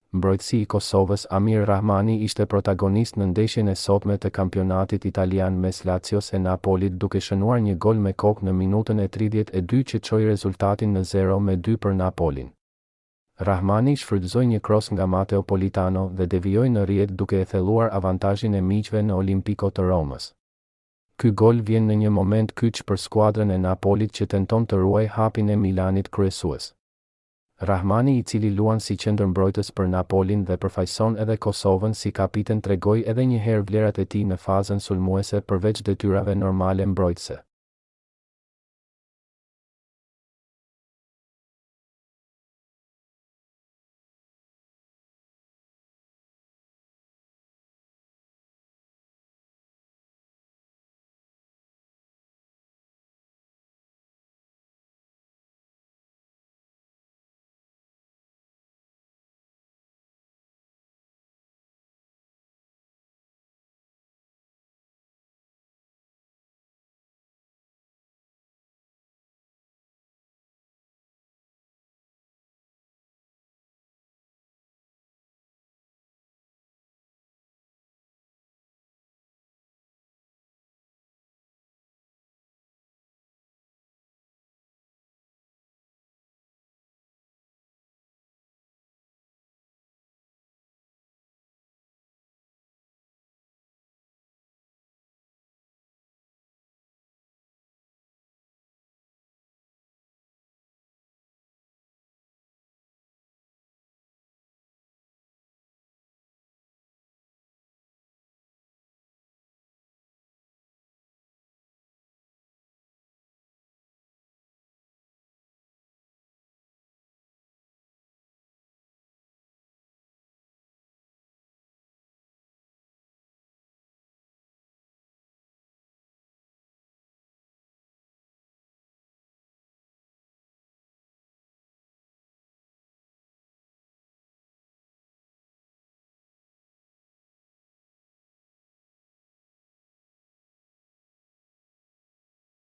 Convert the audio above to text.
Mbrojtësi i Kosovës Amir Rahmani ishte protagonist në ndeshjen e sotme të kampionatit italian mes Lazios e Napolit duke shënuar një gol me kokë në minutën e 32 që çoi rezultatin në 0-2 për Napolin. Rahmani shfrytëzoi një cross nga Matteo Politano dhe devijoi në rrjet duke e thelluar avantazhin e miqve në Olimpico të Romës. Ky gol vjen në një moment kyç për skuadrën e Napolit që tenton të ruajë hapin e Milanit kryesues. Rahmani, i cili luan si qendërmbrojtës për Napolin dhe përfaqëson edhe Kosovën si kapiten, tregoi edhe një herë vlerat e tij në fazën sulmuese përveç detyrave normale mbrojtëse.